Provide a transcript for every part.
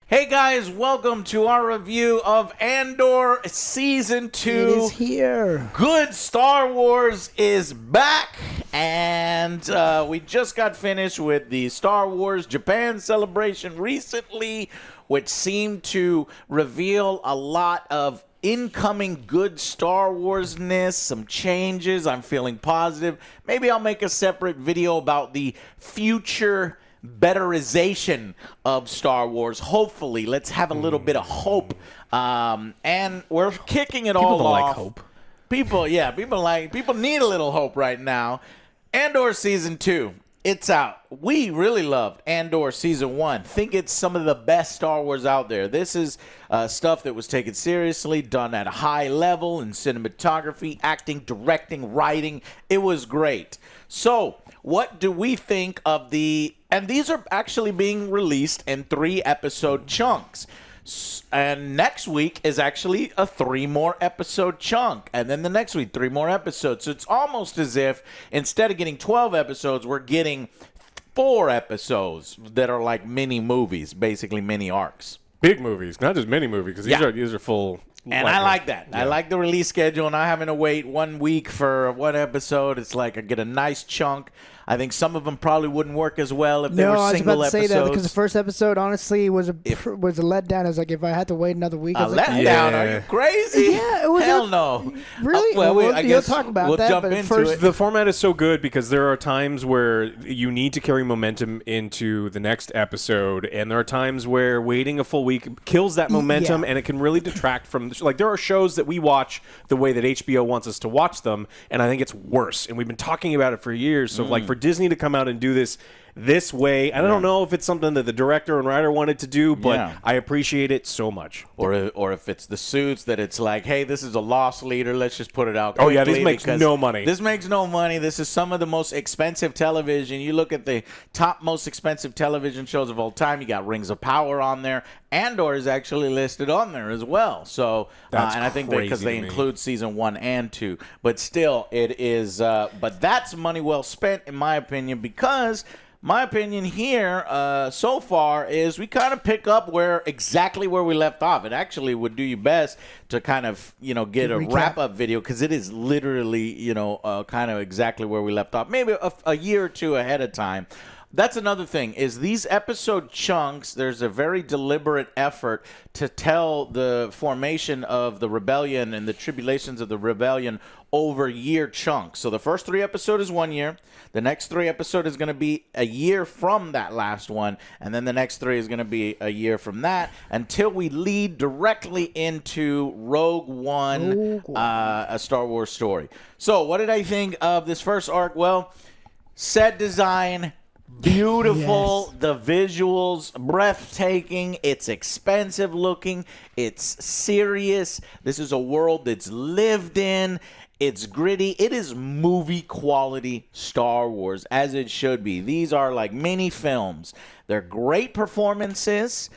Hey guys, welcome to our review of Andor Season 2. It is here. Good Star Wars is back, and we just got finished with the Star Wars Japan celebration recently, which seemed to reveal a lot of incoming good Star Wars-ness, some changes. I'm feeling positive. Maybe I'll make a separate video about the future betterization of Star Wars. Hopefully, let's have a little bit of hope. And we're kicking it all off. Like hope. People need a little hope right now. Andor Season 2. It's out. We really loved Andor Season 1. Think it's some of the best Star Wars out there. This is stuff that was taken seriously, done at a high level in cinematography, acting, directing, writing. It was great. So, what do we think of the... And these are actually being released in 3-episode chunks. And next week is actually a 3-more episode chunk. And then the next week, 3 more episodes. So it's almost as if instead of getting 12 episodes, we're getting 4 episodes that are like mini movies, basically mini arcs. Big movies, not just mini movies, because these are full. And I like that. Yeah. I like the release schedule, not having to wait 1 week for one episode. It's like I get a nice chunk. I think some of them probably wouldn't work as well if they were single episodes. No, I was about to say that because the first episode, honestly, was a letdown. I was like, if I had to wait another week, I was like, letdown? Are you crazy? Yeah, it was. Hell no. Really? I guess you'll talk about we'll that. Jump but into first, it. The format is so good because there are times where you need to carry momentum into the next episode, and there are times where waiting a full week kills that momentum, and it can really detract from. Like there are shows that we watch the way that HBO wants us to watch them, and I think it's worse. And we've been talking about it for years. So, like for Disney to come out and do this way, I don't know if it's something that the director and writer wanted to do, but I appreciate it so much. Or if it's the Suits that it's like, hey, this is a loss leader, let's just put it out. Oh yeah, this makes no money. This makes no money. This is some of the most expensive television. You look at the top most expensive television shows of all time. You got Rings of Power on there. Andor is actually listed on there as well. So, and I think because they include season 1 and 2, but still, it is. But that's money well spent, in my opinion, because. My opinion here so far is we kind of pick up exactly where we left off. It actually would do you best to kind of, get a wrap-up video because it is literally, kind of exactly where we left off. Maybe a year or two ahead of time. That's another thing, is these episode chunks, there's a very deliberate effort to tell the formation of the rebellion and the tribulations of the rebellion over year chunks. So the first 3 episodes is 1 year. The next 3 episodes is going to be a year from that last one. And then the next 3 is going to be a year from that until we lead directly into Rogue One, a Star Wars story. So what did I think of this first arc? Well, set design, beautiful. Yes. The visuals, breathtaking. It's expensive looking. It's serious. This is a world that's lived in. It's gritty. It is movie quality Star Wars, as it should be. These are like mini films. They're great performances.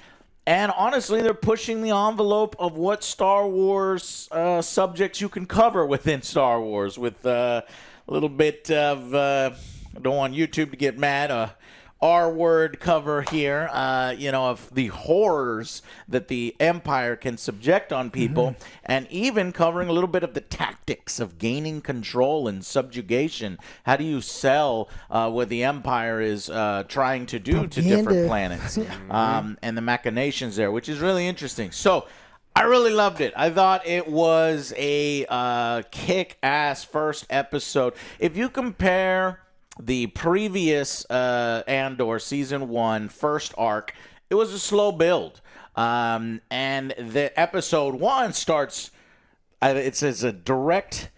And honestly, they're pushing the envelope of what Star Wars subjects you can cover within Star Wars with a little bit of... I don't want YouTube to get mad. R-word cover here, of the horrors that the Empire can subject on people, and even covering a little bit of the tactics of gaining control and subjugation. How do you sell what the Empire is trying to do to different planets, and the machinations there, which is really interesting. So, I really loved it. I thought it was a kick-ass first episode. If you compare the previous Andor Season 1 first arc, it was a slow build. And the episode 1 starts, it says a direct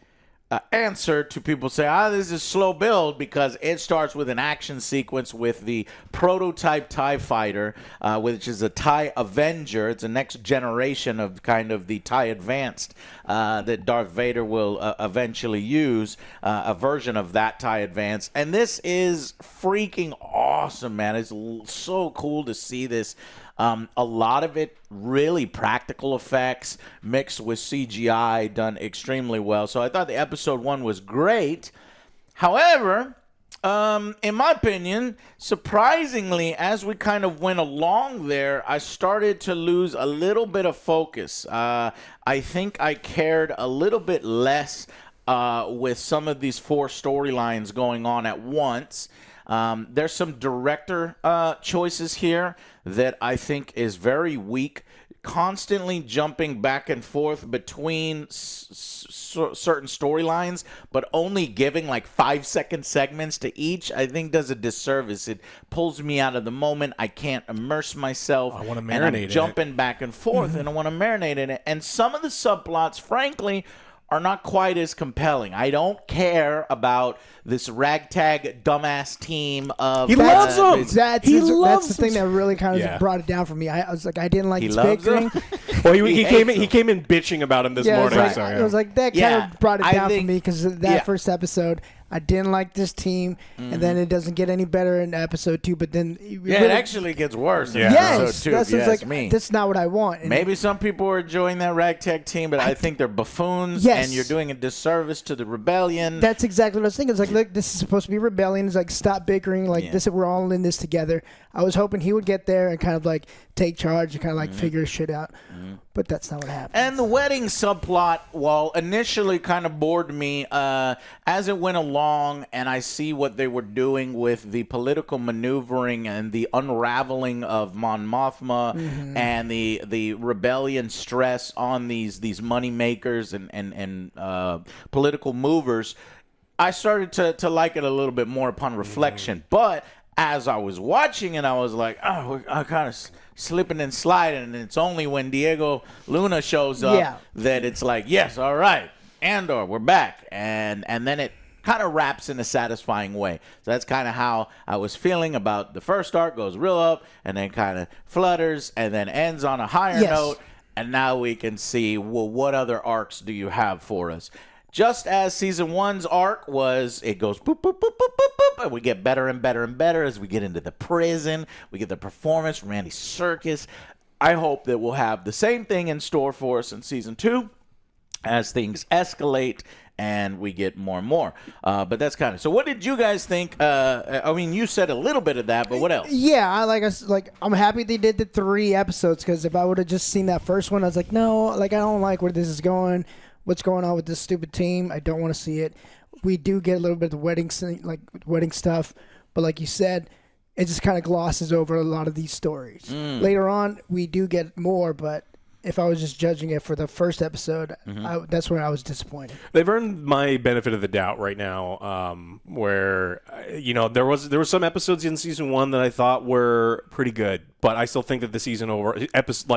answer to people say, this is slow build, because it starts with an action sequence with the prototype TIE fighter, which is a TIE Avenger. It's a next generation of kind of the TIE Advanced that Darth Vader will eventually use, a version of that TIE Advanced. And this is freaking awesome, man. It's so cool to see this. A lot of it really practical effects mixed with CGI, done extremely well. So I thought the episode 1 was great. However, In my opinion, surprisingly, as we kind of went along there, I started to lose a little bit of focus. I think I cared a little bit less with some of these 4 storylines going on at once. There's some director choices here that I think is very weak. Constantly jumping back and forth between certain storylines, but only giving like 5-second segments to each, I think does a disservice. It pulls me out of the moment. I can't immerse myself. I want to and marinate I'm in jumping back and forth, and I want to marinate in it. And some of the subplots, frankly, are not quite as compelling. I don't care about this ragtag dumbass team of. He loves them. That's the thing that really kind of brought it down for me. I was like, I didn't like He this loves bickering. them? Well, he came in bitching about him this morning. It was like that kind of brought it down for me because that first episode. I didn't like this team, and then it doesn't get any better in episode 2. But then it actually gets worse. In yes, episode 2, that's me. That's not what I want. And maybe some people are enjoying that ragtag team, but I think they're buffoons, and you're doing a disservice to the rebellion. That's exactly what I was thinking. It's like, look, this is supposed to be rebellion. It's like, stop bickering. Like this, we're all in this together. I was hoping he would get there and kind of like take charge and kind of like figure shit out. But that's not what happened. And the wedding subplot, while initially kind of bored me, as it went along and I see what they were doing with the political maneuvering and the unraveling of Mon Mothma and the rebellion stress on these money makers and political movers, I started to like it a little bit more upon reflection. But as I was watching it, I was like, oh, I kind of slipping and sliding, and it's only when Diego Luna shows up that it's like, yes, all right, Andor, we're back, and then it kind of wraps in a satisfying way. So that's kind of how I was feeling about the first arc. Goes real up, and then kind of flutters, and then ends on a higher note, and now we can see, well, what other arcs do you have for us? Just as season 1's arc was, it goes boop, boop, boop, boop, boop, boop, and we get better and better and better as we get into the prison. We get the performance from Andy Serkis. I hope that we'll have the same thing in store for us in season 2 as things escalate and we get more and more. But that's kind of... So what did you guys think? I mean, you said a little bit of that, but what else? Yeah, I'm happy they did the 3 episodes, because if I would have just seen that first one, I was like, no, like, I don't like where this is going. What's going on with this stupid team? I don't want to see it. We do get a little bit of the wedding stuff, but like you said, it just kind of glosses over a lot of these stories. Later on, we do get more, but if I was just judging it for the first episode, that's where I was disappointed. They've earned my benefit of the doubt right now, where there was some episodes in season 1 that I thought were pretty good, but I still think that the season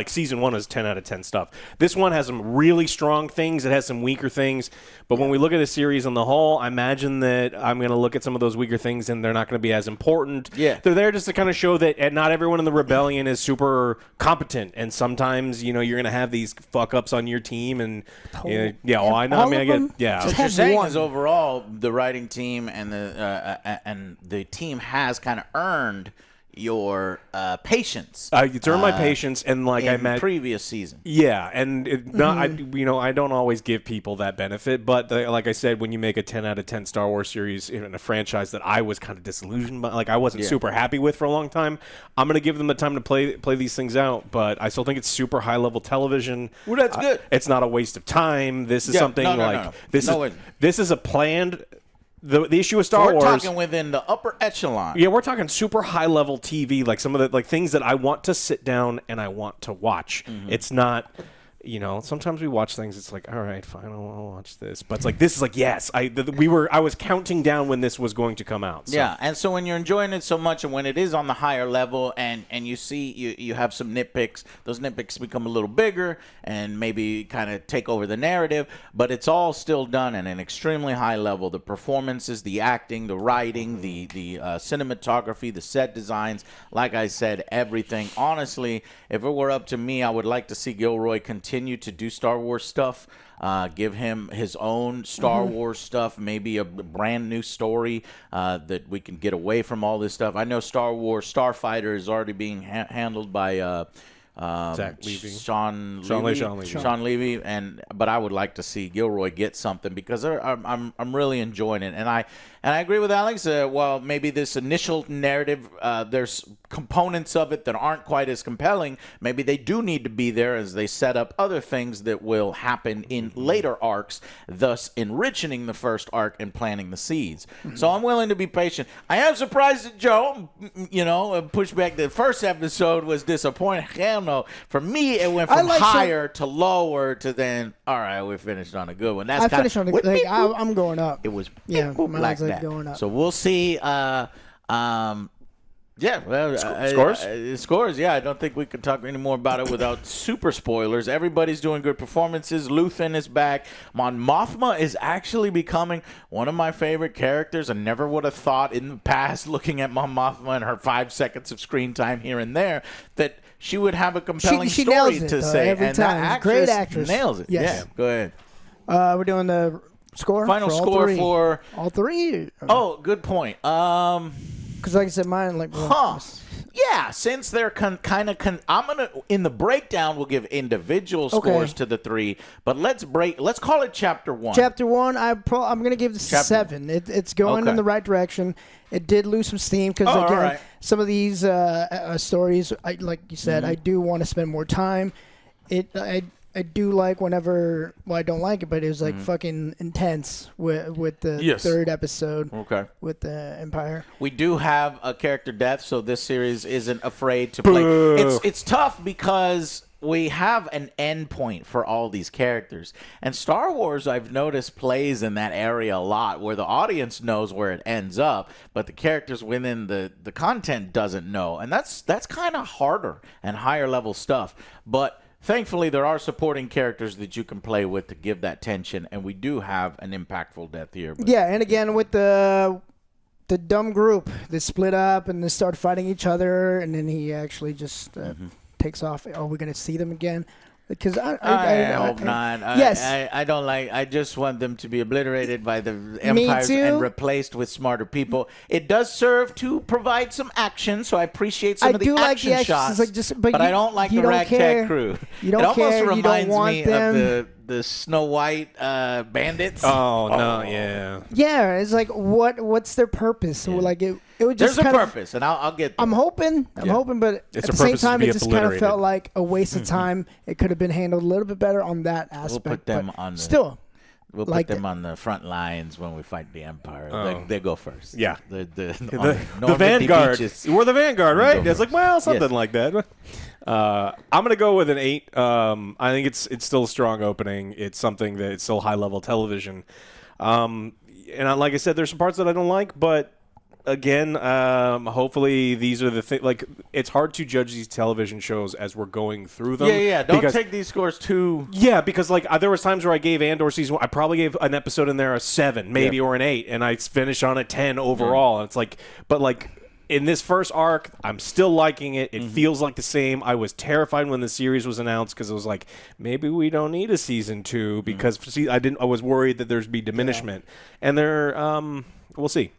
season 1 is 10 out of 10 stuff. This one has some really strong things. It has some weaker things, but when we look at the series on the whole, I imagine that I'm going to look at some of those weaker things and they're not going to be as important. Yeah, they're there just to kind of show that not everyone in the rebellion is super competent, and sometimes you're going to have these fuck ups on your team, and I know. I mean, I get What you're saying is overall the writing team and the team has kind of earned your patience. It's earned my patience, and like I met previous season. Yeah, and I don't always give people that benefit, but like I said, when you make a 10 out of 10 Star Wars series in a franchise that I was kind of disillusioned by, like I wasn't super happy with for a long time, I'm gonna give them the time to play these things out. But I still think it's super high level television. Well, that's good. It's not a waste of time. This is something this is a planned. The issue with Star Wars. We're talking within the upper echelon. Yeah, we're talking super high level TV, like some of the things that I want to sit down and I want to watch. It's not, sometimes we watch things. It's like, all right, fine, I'll watch this. But it's like this is like yes, I was counting down when this was going to come out. So. Yeah, and so when you're enjoying it so much, and when it is on the higher level, and you see you have some nitpicks, those nitpicks become a little bigger and maybe kind of take over the narrative. But it's all still done at an extremely high level. The performances, the acting, the writing, the cinematography, the set designs. Like I said, everything. Honestly, if it were up to me, I would like to see Gilroy continue to do Star Wars stuff. Give him his own Star Wars stuff, maybe a brand new story that we can get away from all this stuff. I know Star Wars Starfighter is already being handled by Zach Levy. Sean Levy. But I would like to see Gilroy get something because I'm really enjoying it, and I agree with Alex. While maybe this initial narrative, there's components of it that aren't quite as compelling. Maybe they do need to be there as they set up other things that will happen in later arcs, thus enriching the first arc and planting the seeds. So I'm willing to be patient. I am surprised that Joe, pushback. The first episode was disappointing. Hell no. For me, it went from higher to lower to then, all right, we finished on a good one. That's finished on I'm going up. It was like that. Going up. So we'll see. Scores? Scores, yeah. I don't think we can talk any more about it without super spoilers. Everybody's doing good performances. Luthen is back. Mon Mothma is actually becoming one of my favorite characters. I never would have thought in the past, looking at Mon Mothma and her 5 seconds of screen time here and there, that she would have a compelling she story nails to it, say. every and time. that Great actress. Nails it. Yes. Yeah, go ahead. We're doing the score. Final for all score three. for all three. Oh, good point. Because like I said, mine Yeah, since they're I'm gonna in the breakdown we'll give individual scores to the 3, but let's call it chapter 1. Chapter 1, I'm gonna give the 7. It's going in the right direction. It did lose some steam because again, some of these stories, like you said, I do want to spend more time. I do like whenever, I don't like it, but it was like fucking intense with the third episode. Okay. With the Empire. We do have a character death, so this series isn't afraid to play. It's tough because we have an end point for all these characters. And Star Wars, I've noticed, plays in that area a lot where the audience knows where it ends up, but the characters within the content doesn't know. And that's kind of harder and higher level stuff. But thankfully, there are supporting characters that you can play with to give that tension, and we do have an impactful death here. Yeah, and again, with the dumb group, they split up and they start fighting each other, and then he actually just takes off. Are we going to see them again? Because I hope not. Yes. I don't like. I just want them to be obliterated by the empires and replaced with smarter people. It does serve to provide some action, so I appreciate some of the action shots. But I don't like the ragtag crew. You don't care. It almost reminds me them. of the Snow White bandits. No, yeah. Yeah, it's like what's their purpose? Yeah. Like it would just there's a purpose, and I'll get there. I'm hoping, but at the same time, it just kind of felt like a waste of time. It could have been handled a little bit better on that aspect. We'll put them on We'll put them on the front lines when we fight the Empire. They go first. Yeah. The Vanguard. Beaches. We're the Vanguard, right? It's like, something like that. I'm going to go with an 8. I think it's still a strong opening. It's something that it's still high-level television. And like I said, there's some parts that I don't like, but again, hopefully these are the things. Like, it's hard to judge these television shows as we're going through them. Yeah. Don't take these scores too. Yeah, because there was times where I gave Andor season 1. I probably gave an episode in there a 7, maybe, or an 8, and I finished on a 10 overall. And it's like, but in this first arc, I'm still liking it. It feels like the same. I was terrified when the series was announced because it was like, maybe we don't need a season 2 because I was worried that there'd be diminishment, and we'll see.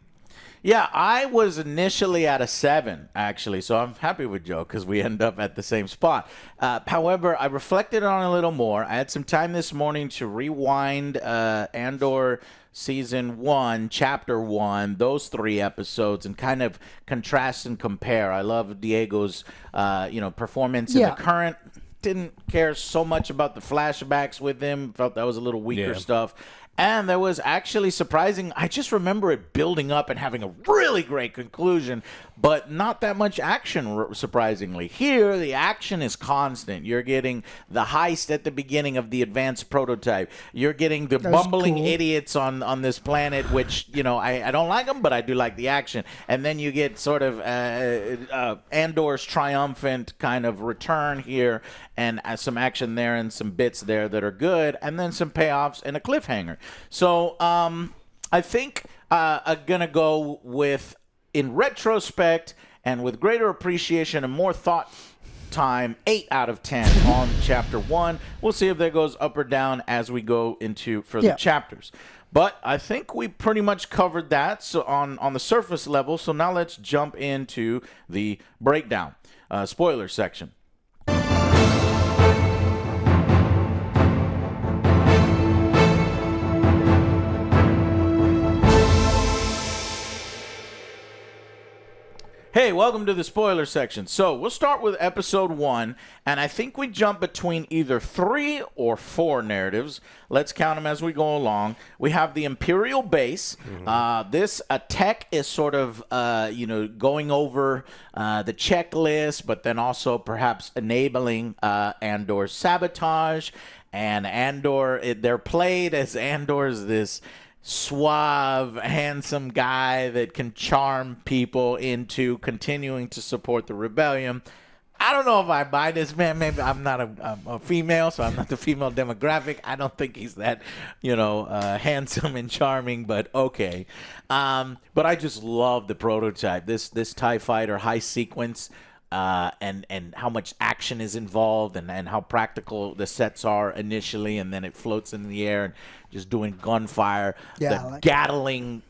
Yeah, I was initially at a 7, actually, so I'm happy with Joe because we end up at the same spot. However, I reflected on it a little more. I had some time this morning to rewind Andor Season 1, Chapter 1, those 3 episodes, and kind of contrast and compare. I love Diego's performance in the current. Didn't care so much about the flashbacks with him. Felt that was a little weaker stuff. And there was actually surprising. I just remember it building up and having a really great conclusion, but not that much action, surprisingly. Here, the action is constant. You're getting the heist at the beginning of the advanced prototype. You're getting the bumbling idiots on this planet, which, I don't like them, but I do like the action. And then you get sort of Andor's triumphant kind of return here, and some action there and some bits there that are good, and then some payoffs and a cliffhanger. So I think I'm going to go with, in retrospect and with greater appreciation and more thought time, 8 out of 10 on Chapter 1. We'll see if that goes up or down as we go into further chapters. But I think we pretty much covered that on the surface level. So now let's jump into the breakdown, spoiler section. welcome to the spoiler section. So we'll start with episode 1, and I think we jump between either 3 or 4 narratives. Let's count them as we go along. We have the Imperial base. This tech is sort of, going over the checklist, but then also perhaps enabling Andor's sabotage. And Andor, they're played as Andor's this suave, handsome guy that can charm people into continuing to support the rebellion. I don't know if I buy this, man. Maybe I'm not a female, so I'm not the female demographic. I don't think he's that, handsome and charming, but okay. But I just love the prototype. This TIE fighter high sequence, and how much action is involved, and how practical the sets are initially, and then it floats in the air and just doing gunfire. The Gatling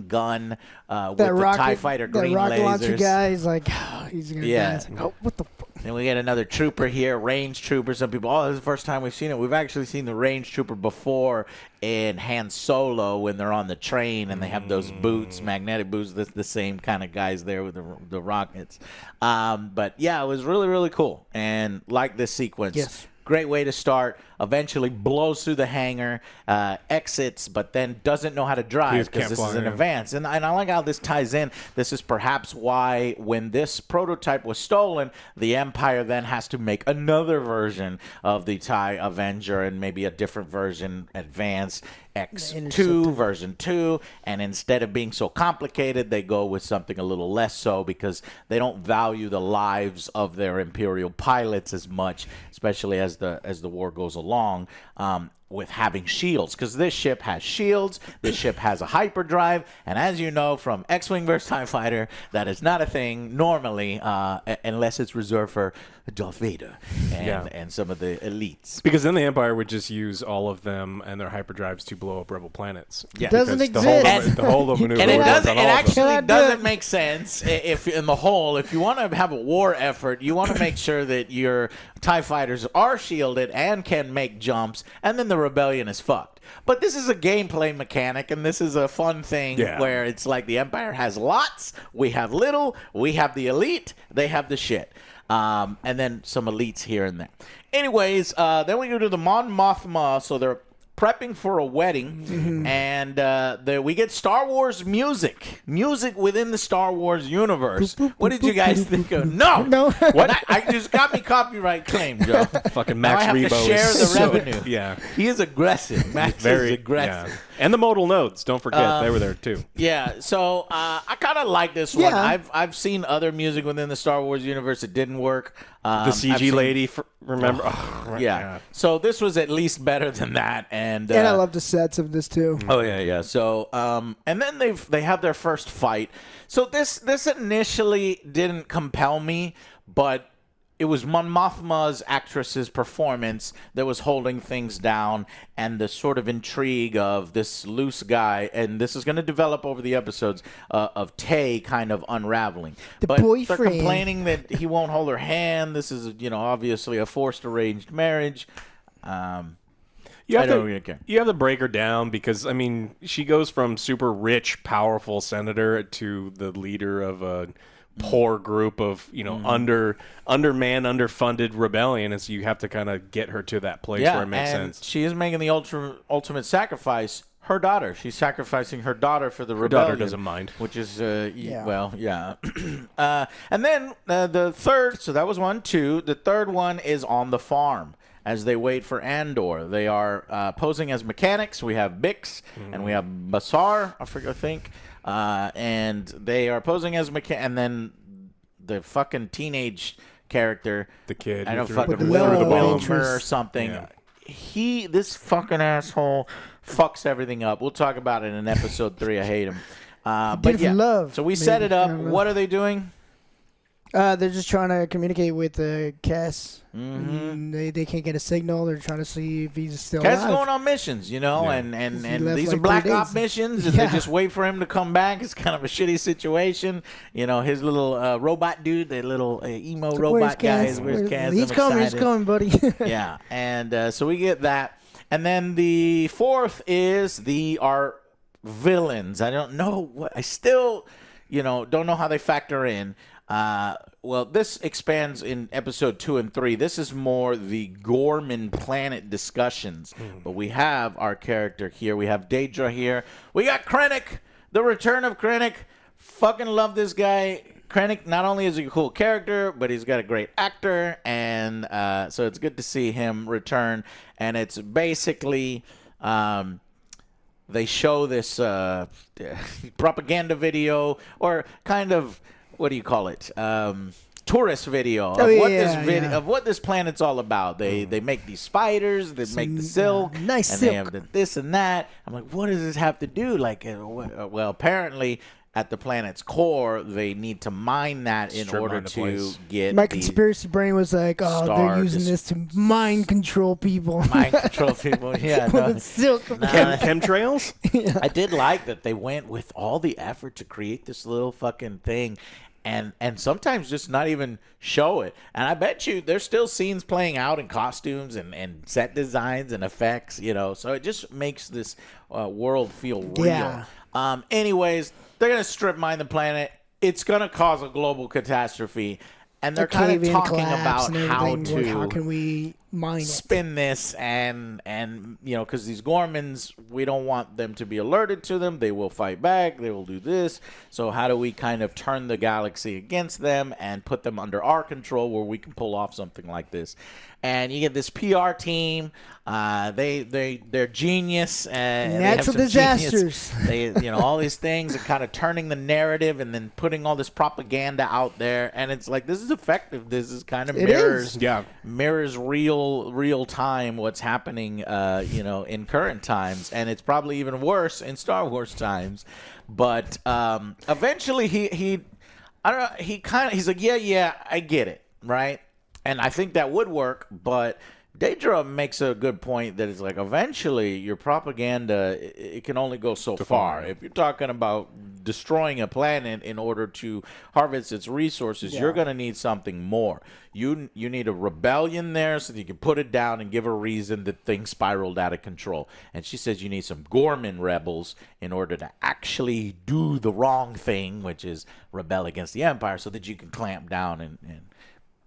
gun with the TIE fighter green that rocket lasers. launcher guy is like, he's gonna dance. Like, what the fuck? Then we get another trooper here, range trooper. Some people, this is the first time we've seen it. We've actually seen the range trooper before in Han Solo when they're on the train and they have those boots, magnetic boots. That's the same kind of guys there with the rockets. But yeah, it was really, really cool. And like this sequence. Yes. Great way to start. Eventually blows through the hangar, exits, but then doesn't know how to drive because this is in advance. And I like how this ties in. This is perhaps why when this prototype was stolen, the Empire then has to make another version of the TIE Avenger and maybe a different version, Advanced X2, version 2. And instead of being so complicated, they go with something a little less so because they don't value the lives of their Imperial pilots as much, especially as the war goes along, with having shields, because this ship has shields, this ship has a hyperdrive, and as you know from X-Wing vs. TIE Fighter, that is not a thing normally unless it's reserved for Darth Vader and some of the elites. Because then the Empire would just use all of them and their hyperdrives to blow up rebel planets. Yeah. It doesn't exist. The whole of maneuver And it was on all of them. actually doesn't make sense if in the whole. If you want to have a war effort, you want to make sure that your TIE fighters are shielded and can make jumps, and then the rebellion is fucked. But this is a gameplay mechanic, and this is a fun thing where it's like the Empire has lots, we have little, we have the elite, they have the shit. And then some elites here and there. Anyways, then we go to the Mon Mothma, so they're prepping for a wedding, and we get Star Wars music within the Star Wars universe. What did you guys think of? No. What? I just got me copyright claim, Joe. Fucking Now Max I have Rebo to share is the revenue. Yeah. He is aggressive. Max is aggressive. Yeah. And the modal nodes, don't forget, they were there too. Yeah, so I kind of like this one. Yeah. I've seen other music within the Star Wars universe that didn't work. The CG lady, remember? Yeah. So this was at least better than that, and I love the sets of this too. Oh yeah. So and then they have their first fight. So this initially didn't compel me, but it was Mon Mothma's actress's performance that was holding things down, and the sort of intrigue of this loose guy, and this is going to develop over the episodes, of Tay kind of unraveling. But boyfriend. they're complaining that he won't hold her hand. This is, obviously a forced arranged marriage. You have to break her down because, I mean, she goes from super rich, powerful senator to the leader of a poor group of, undermanned, underfunded rebellion, and so you have to kind of get her to that place where it makes sense. She is making the ultimate sacrifice. Her daughter. She's sacrificing her daughter for the rebellion. Her daughter doesn't mind. Which is, and then the third, so that was 1, 2. The third one is on the farm as they wait for Andor. They are posing as mechanics. We have Bix and we have Basar, I think. And they are posing as and then the fucking teenage character, the kid, I don't threw fucking the Wilmer or something. Yeah. This fucking asshole fucks everything up. We'll talk about it in episode 3. I hate him. But yeah, love, so we set it up. What are they doing? They're just trying to communicate with Cass. They can't get a signal. They're trying to see if he's still alive. Cass is going on missions, and these are Black Op missions, and they just wait for him to come back. It's kind of a shitty situation. His little robot dude, the little emo robot guy. Where's Cass? He's coming, buddy. Yeah, and so we get that. And then the fourth is our villains. I don't know what. I still don't know how they factor in. Well, this expands in episode 2 and 3. This is more the Gorman planet discussions. But we have our character here. We have Daedra here. We got Krennic, the return of Krennic. Fucking love this guy. Krennic, not only is he a cool character, but he's got a great actor. And so it's good to see him return. And it's basically... they show this propaganda video, or kind of, what do you call it? Tourist video of what this planet's all about. They make these spiders, they make the silk, nice and silk. they have this and that. I'm like, what does this have to do? Like, well, apparently at the planet's core, they need to mine that in order to get my conspiracy brain was like, oh, they're using this to mind control people. Mind control people, yeah. With the silk. Chemtrails? I did like that they went with all the effort to create this little fucking thing. And sometimes just not even show it. And I bet you there's still scenes playing out in costumes and set designs and effects, So it just makes this world feel real. Yeah. Anyways, they're going to strip mine the planet. It's going to cause a global catastrophe. And they're kind of talking about how can we mine spin this and because these Gormans, we don't want them to be alerted to them. They will fight back. They will do this. So how do we kind of turn the galaxy against them and put them under our control where we can pull off something like this? And you get this PR team. They're genius. Natural disasters. They all these things are kind of turning the narrative and then putting all this propaganda out there. And it's like, this is effective. This is kind of mirrors real time what's happening in current times, and it's probably even worse in Star Wars times. But eventually he's like, yeah, I get it, right? And I think that would work, but Daedra makes a good point that it's like, eventually your propaganda, it can only go so far. If you're talking about destroying a planet in order to harvest its resources, you're going to need something more. You need a rebellion there so that you can put it down and give a reason that things spiraled out of control. And she says you need some Gorman rebels in order to actually do the wrong thing, which is rebel against the Empire, so that you can clamp down and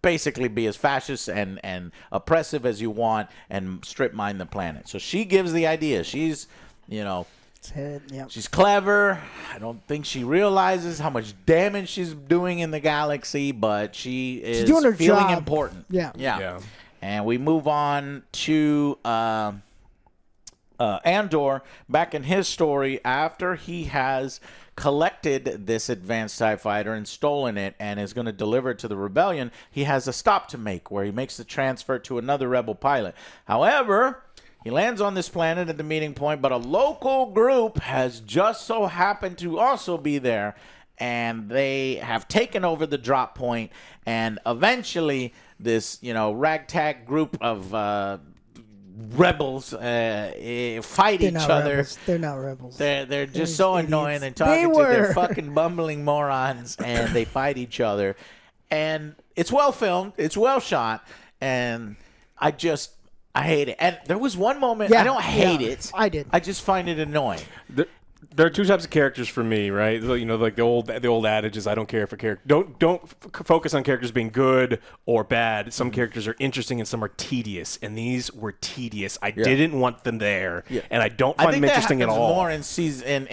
basically be as fascist and oppressive as you want and strip mine the planet. So she gives the idea. She's, she's clever. I don't think she realizes how much damage she's doing in the galaxy, but she is doing her feeling job. important. Yeah. And we move on to Andor, back in his story, after he has collected this advanced TIE fighter and stolen it and is going to deliver it to the rebellion, he has a stop to make where he makes the transfer to another rebel pilot. However, he lands on this planet at the meeting point, but a local group has just so happened to also be there, and they have taken over the drop point, and eventually this, ragtag group of rebels fight each other. Rebels. They're not rebels. They're just so idiots. Annoying and talking to their fucking bumbling morons, and they fight each other. And it's well filmed. It's well shot. And I hate it. And there was one moment, I don't hate it. I did. I just find it annoying. There are two types of characters for me, right? Like the old adage is, I don't care if a character don't focus on characters being good or bad. Some characters are interesting and some are tedious, and these were tedious. I didn't want them there, and I don't find them interesting at all. More in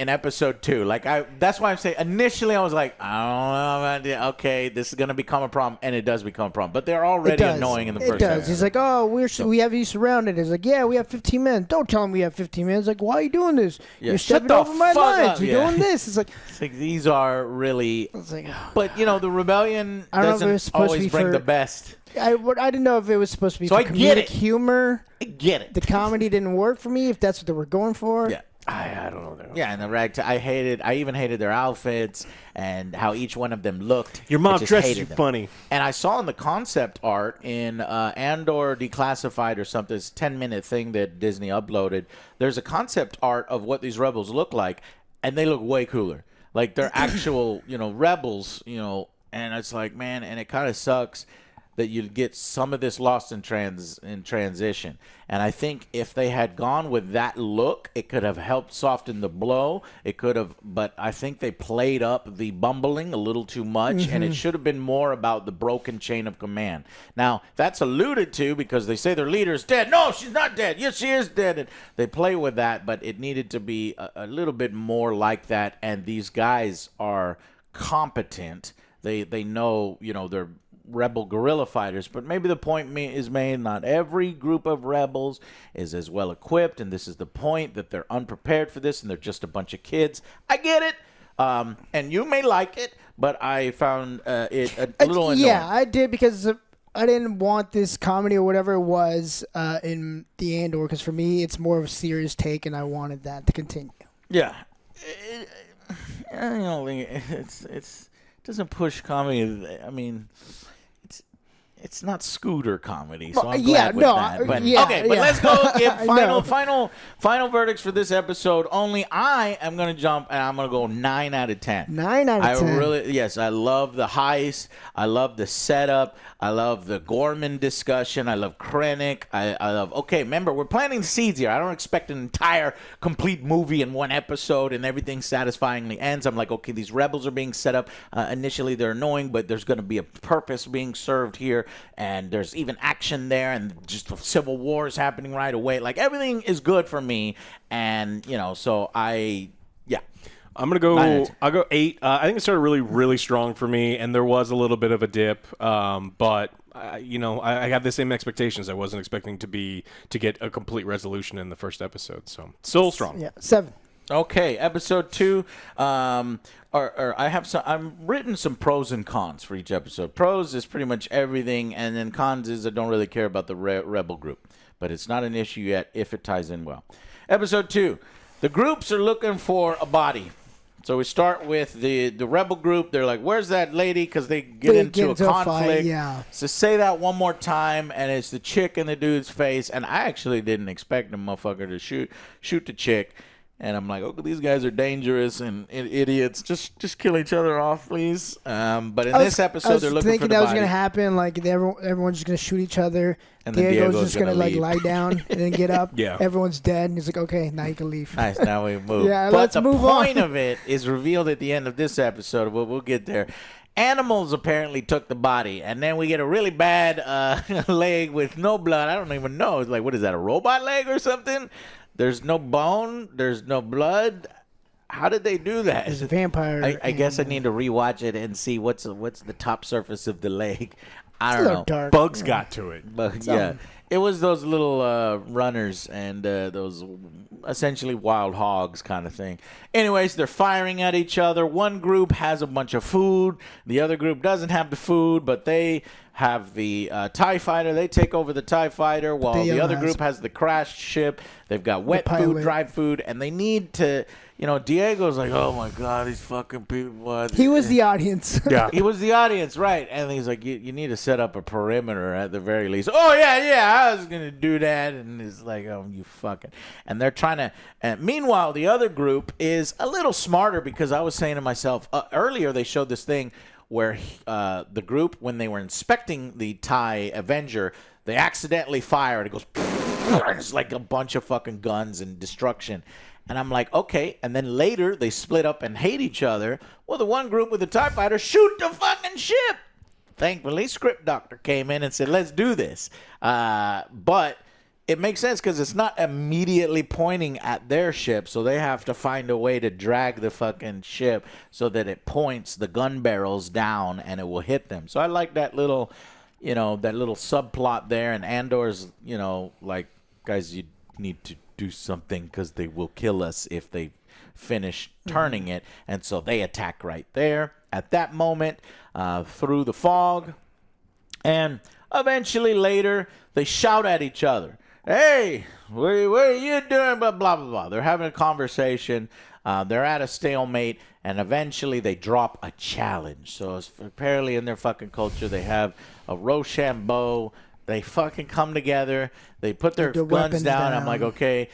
episode 2. Like that's why I'm saying initially I was like, I don't know, okay, this is gonna become a problem, and it does become a problem. But they're already annoying in the first. It does. He's like, oh, we have you surrounded. He's like, yeah, we have 15 men. Don't tell him we have 15 men. It's like, why are you doing this? You're stepping over my lines. You're doing this. It's like these are really. Like, but the rebellion doesn't always bring the best. I didn't know if it was supposed to be for comedic humor. I get it. The comedy didn't work for me. If that's what they were going for. Yeah. I don't know. Yeah, and the ragtag. I even hated their outfits and how each one of them looked. Your mom dresses you funny. And I saw in the concept art in Andor Declassified or something, this 10-minute thing that Disney uploaded. There's a concept art of what these rebels look like, and they look way cooler. Like they're actual, rebels, and it's like, man, and it kind of sucks that you'd get some of this lost in transition. And I think if they had gone with that look, it could have helped soften the blow. It could have, but I think they played up the bumbling a little too much, and it should have been more about the broken chain of command. Now, that's alluded to because they say their leader's dead. No, she's not dead. Yes, she is dead. And they play with that, but it needed to be a little bit more like that. And these guys are competent. They know, they're rebel guerrilla fighters, but maybe the point is made, not every group of rebels is as well equipped, and this is the point, that they're unprepared for this and they're just a bunch of kids. I get it, and you may like it, but I found it a little annoying. Yeah, I did, because I didn't want this comedy or whatever it was in the Andor, because for me it's more of a serious take, and I wanted that to continue. Yeah, I don't think it doesn't push comedy. I mean, it's not Scooter comedy, so I'm glad with that. But, okay, but let's go give final verdicts for this episode. Only I am going to jump, and I'm going to go 9 out of 10. 9 out of 10. Yes, I love the heist. I love the setup. I love the Gorman discussion. I love Krennic. I love, remember, we're planting the seeds here. I don't expect an entire complete movie in one episode and everything satisfyingly ends. I'm like, okay, these rebels are being set up. Initially, they're annoying, but there's going to be a purpose being served here. And there's even action there, and just civil war is happening right away. Like, everything is good for me, and so I'm gonna go. I'll go 8. I think it started really, really strong for me, and there was a little bit of a dip, but I have the same expectations. I wasn't expecting to get a complete resolution in the first episode, so still strong. Yeah, 7. Okay, episode 2. I've written some pros and cons for each episode. Pros is pretty much everything, and then cons is I don't really care about the rebel group, but it's not an issue yet if it ties in well. Episode 2, the groups are looking for a body. So we start with the rebel group. They're like, "Where's that lady?" Because they get into a conflict. Fight, yeah. So say that one more time, and it's the chick in the dude's face. And I actually didn't expect the motherfucker to shoot the chick. And I'm like, these guys are dangerous and idiots. Just kill each other off, please. But in this episode, they're looking for the body. I was thinking that was going to happen. Like, everyone's just going to shoot each other. And Diego's just going to, lie down and then get up. Yeah. Everyone's dead. And he's like, okay, now you can leave. Nice, now we move. Yeah, but let's move on. the point of it is revealed at the end of this episode. We'll get there. Animals apparently took the body, and then we get a really bad leg with no blood. I don't even know. It's like, what is that, a robot leg or something? There's no bone. There's no blood. How did they do that? It's a vampire. I guess I need to rewatch it and see what's the top surface of the leg. I don't know. Dark. Bugs got to it. But yeah, it was those little runners and those essentially wild hogs kind of thing. Anyways, they're firing at each other. One group has a bunch of food. The other group doesn't have the food, but they have the TIE fighter. They take over the TIE fighter while the other group has the crashed ship. They've got wet food, dry food, and they need to, Diego's like, oh my God, these fucking people. What? He was the audience. Yeah. He was the audience, right. And he's like, you need to set up a perimeter at the very least. Oh, yeah, I was going to do that. And he's like, oh, you fucking. And they're trying to. And meanwhile, the other group is a little smarter because I was saying to myself, earlier they showed this thing where the group, when they were inspecting the TIE Avenger, they accidentally fire and it goes, and it's like a bunch of fucking guns and destruction. And I'm like, okay. And then later they split up and hate each other. Well, the one group with the TIE fighter shoot the fucking ship. Thankfully, Script Doctor came in and said, let's do this. But it makes sense because it's not immediately pointing at their ship, so they have to find a way to drag the fucking ship so that it points the gun barrels down and it will hit them. So I like that little, that little subplot there. And Andor's, like, guys, you need to do something because they will kill us if they finish turning it. And so they attack right there at that moment through the fog. And eventually later, they shout at each other. Hey, what are you doing? Blah, blah, blah, blah. They're having a conversation. They're at a stalemate, and eventually they drop a challenge. So apparently in their fucking culture, they have a Rochambeau. They fucking come together. They put their guns down. I'm like, okay,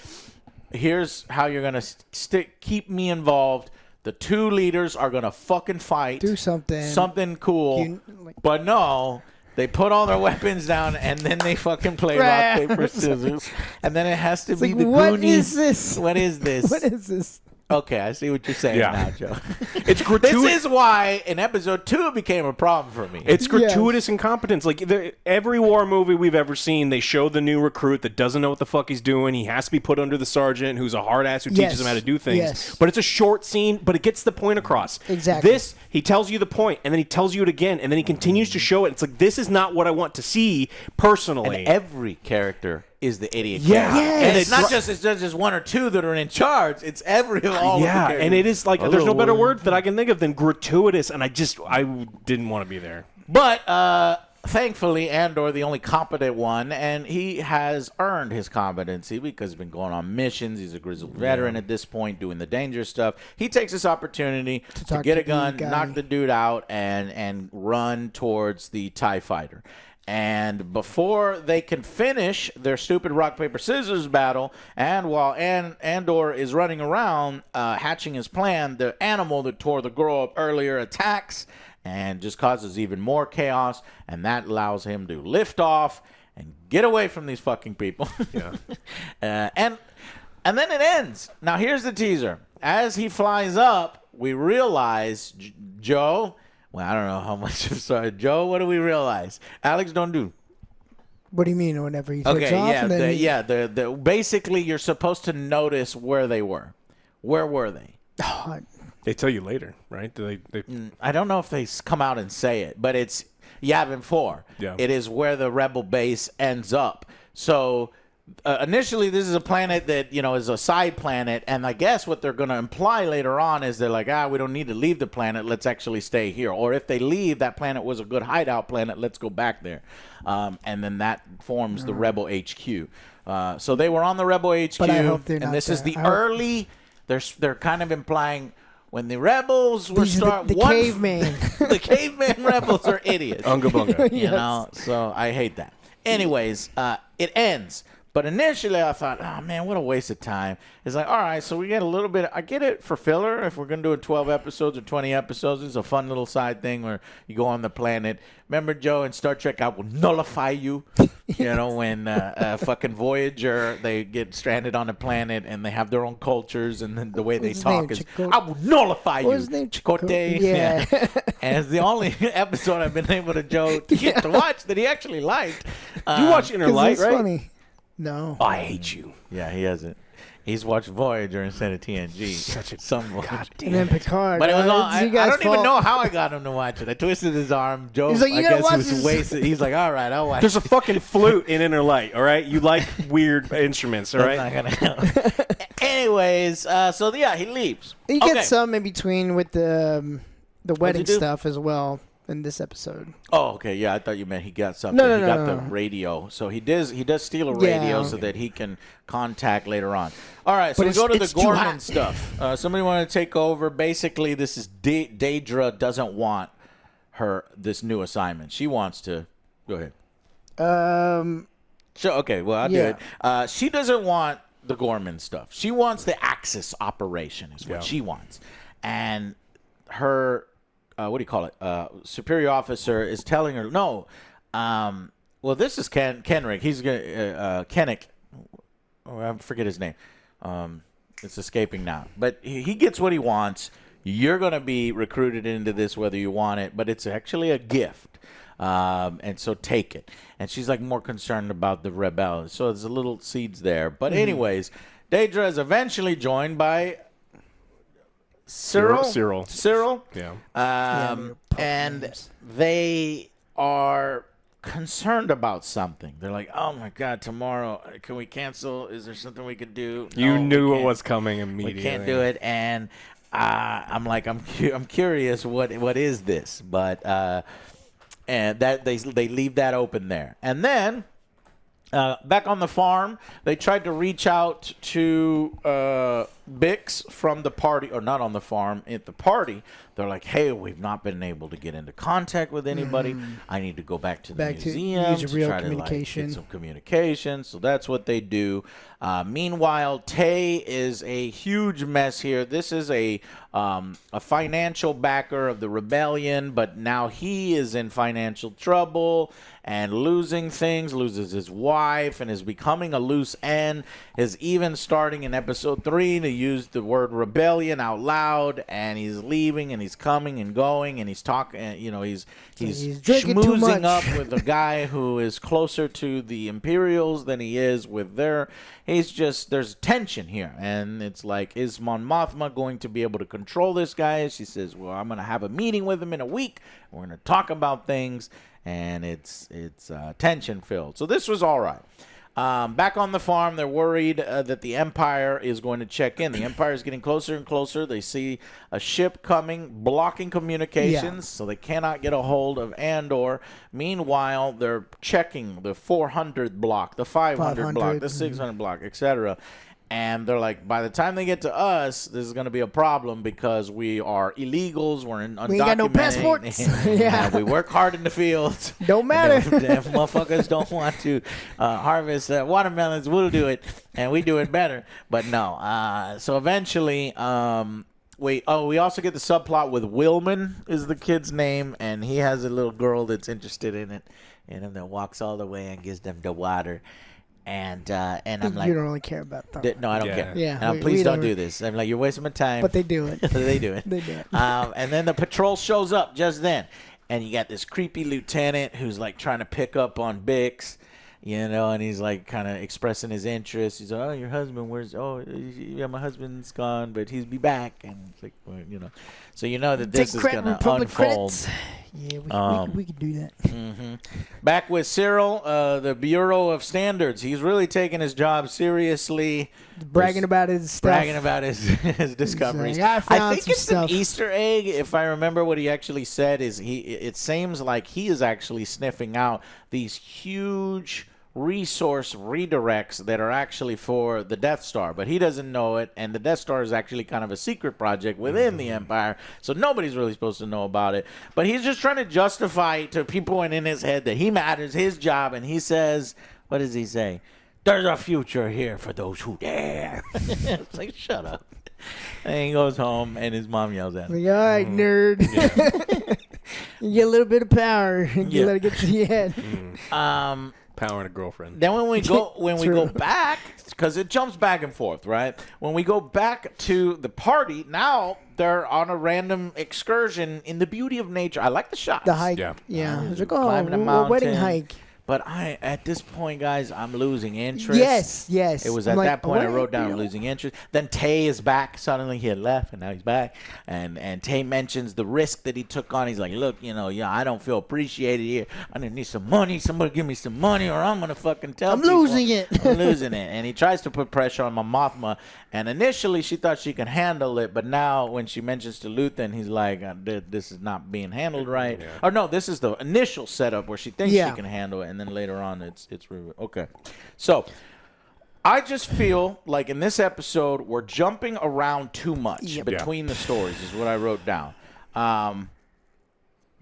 here's how you're going to keep me involved. The two leaders are going to fucking fight. Do something. Something cool. But no. They put all their weapons down, and then they fucking play rock, paper, scissors. And then it has to be the what Goonies. is this? What is this? What is this? Okay, I see what you're saying now, Joe. It's gratuitous. This is why in episode 2 it became a problem for me. It's gratuitous incompetence. Like every war movie we've ever seen, they show the new recruit that doesn't know what the fuck he's doing. He has to be put under the sergeant, who's a hard ass who teaches him how to do things. Yes. But it's a short scene, but it gets the point across. Exactly. This, he tells you the point, and then he tells you it again, and then he continues to show it. It's like, this is not what I want to see personally. And every character is the idiot. Yeah. character. Yes. And it's not just one or two that are in charge. It's all of the characters. And it is like, there's no better word that I can think of than gratuitous, and I didn't want to be there. But thankfully, Andor, the only competent one, and he has earned his competency because he's been going on missions. He's a grizzled veteran at this point, doing the dangerous stuff. He takes this opportunity to get a gun, knock the dude out, and run towards the TIE fighter. And before they can finish their stupid rock, paper, scissors battle, and while Andor is running around hatching his plan, the animal that tore the girl up earlier attacks and just causes even more chaos, and that allows him to lift off and get away from these fucking people. And then it ends. Now here's the teaser. As he flies up, we realize Joe... Well, I don't know how much. I'm sorry, Joe. What do we realize? Alex, don't do. What do you mean? Whenever he takes off? The basically, you're supposed to notice where they were. Where were they? They tell you later, right? I don't know if they come out and say it, but it's Yavin 4. Yeah. It is where the rebel base ends up. So initially, this is a planet that, is a side planet, and I guess what they're going to imply later on is they're like, we don't need to leave the planet, let's actually stay here. Or if they leave, that planet was a good hideout planet, let's go back there. And then that forms the Rebel HQ. So they were on the Rebel HQ, but I hope they're and not this there. is the early, they're kind of implying when the rebels were the caveman. The caveman rebels are idiots. Unga bunga. Yes. So I hate that. Anyways, it ends. But initially, I thought, oh, man, what a waste of time. It's like, all right, so we get a little bit. I get it for filler. If we're going to do it 12 episodes or 20 episodes, it's a fun little side thing where you go on the planet. Remember, Joe, in Star Trek, I will nullify you. When fucking Voyager, they get stranded on a planet and they have their own cultures, and then the way they talk is, I will nullify you. What was his name? Chakotay. Yeah. And it's the only episode I've been able to get to watch that he actually liked. You watch Inner Light, right? Funny. No. I hate you. Yeah, he hasn't. He's watched Voyager instead of TNG. Such a God And then Picard. But it was all, I don't even fault. know how I got him to watch it. I twisted his arm. Joe, He's like, I "You gotta guess, watch was this." wasted. He's like, all right, I'll watch There's it. a fucking flute in Inner Light, all right? You like weird instruments, all right? That's not gonna help. Anyways, he leaves. He gets some in between with the wedding do? stuff as well in this episode. Oh, okay. Yeah, I thought you meant he got something. No, he got the radio. So he does steal a radio so that he can contact later on. All right, so But we go to the it's too Gorman hot. stuff. Somebody want to take over. Basically, this is Daedra doesn't want this new assignment. She wants to go ahead. Sure, okay, well, I'll do it. She doesn't want the Gorman stuff. She wants the Axis operation is what she wants. And her what do you call it? Superior officer is telling her, no. Well, this is Kenrick. He's gonna Kennick. Oh, I forget his name. It's escaping now. But he gets what he wants. You're going to be recruited into this whether you want it, but it's actually a gift. And so take it. And she's like more concerned about the rebels. So there's a little seeds there. But anyways, Daedra is eventually joined by Cyril. Yeah. And they are concerned about something. They're like, oh my God, tomorrow, can we cancel? Is there something we could do? You No, knew we what can't. was coming immediately. We can't do it. And I'm like, I'm curious, what is this? But and that they leave that open there. And then back on the farm, they tried to reach out to Bix from the party, or not on the farm, at the party, they're like, hey, we've not been able to get into contact with anybody. I need to go back to the museum use to real try communication. to get some communication. So that's what they do. Meanwhile, Tay is a huge mess here. This is a financial backer of the rebellion, but now he is in financial trouble and losing things, loses his wife, and is becoming a loose end, is even starting in episode 3 to use the word rebellion out loud, and he's leaving, and he's coming and going, and he's talking, he's drinking too schmoozing much. up with a guy who is closer to the Imperials than he is with there's tension here, and it's like, is Mon Mothma going to be able to control this guy? She says, well, I'm going to have a meeting with him in a week. We're going to talk about things, and it's tension filled. So this was all right. Back on the farm, they're worried that the Empire is going to check in. The Empire is getting closer and closer. They see a ship coming, blocking communications, so they cannot get a hold of Andor. Meanwhile, they're checking the 400 block, the 500 block, the 600 block, etc. And they're like, by the time they get to us, this is going to be a problem because we are illegals. We're undocumented. We ain't got no passports. Yeah. We work hard in the fields. Don't matter. If motherfuckers don't want to harvest watermelons, we'll do it, and we do it better. But no. So eventually, we also get the subplot with Willman is the kid's name, and he has a little girl that's interested in him that walks all the way and gives them the water. And I'm like, you don't really care about that. No, I don't care. Yeah, please don't do this. I'm like, you're wasting my time. But they do it. They do it. They do it. And then the patrol shows up just then, and you got this creepy lieutenant who's like trying to pick up on Bix, and he's like kind of expressing his interest. He's like, oh, your husband, where's? Oh, yeah, my husband's gone, but he'll be back. And it's like, well, so that this is gonna unfold. Credits. Yeah, we could do that. Mm-hmm. Back with Cyril, the Bureau of Standards. He's really taking his job seriously. Bragging about his stuff. Bragging about his discoveries. Like, I think it's an Easter egg. If I remember what he actually said, it seems like he is actually sniffing out these huge resource redirects that are actually for the Death Star, but he doesn't know it, and the Death Star is actually kind of a secret project within the Empire, so nobody's really supposed to know about it. But he's just trying to justify to people in his head that he matters, his job, and he says, what does he say? There's a future here for those who dare. It's like, shut up. And he goes home, and his mom yells at him. Like, all right, nerd. Yeah. You get a little bit of power. You let it get to the head. Power and a girlfriend. Then when we go back, because it jumps back and forth, right? When we go back to the party, now they're on a random excursion in the beauty of nature. I like the shots. The hike. Yeah. It's like, climbing a a mountain. wedding hike. But at this point, guys, I'm losing interest. Yes. It was at that point I wrote down losing interest. Then Tay is back. Suddenly he had left, and now he's back. And Tay mentions the risk that he took on. He's like, look, I don't feel appreciated here. I need some money. Somebody give me some money, or I'm gonna fucking tell people. I'm losing it. And he tries to put pressure on Mon Mothma. And initially she thought she could handle it, but now when she mentions to Luthen, he's like, this is not being handled right. Yeah. Or no, this is the initial setup where she thinks she can handle it, and then later on it's okay. So I just feel like in this episode we're jumping around too much between the stories is what I wrote down.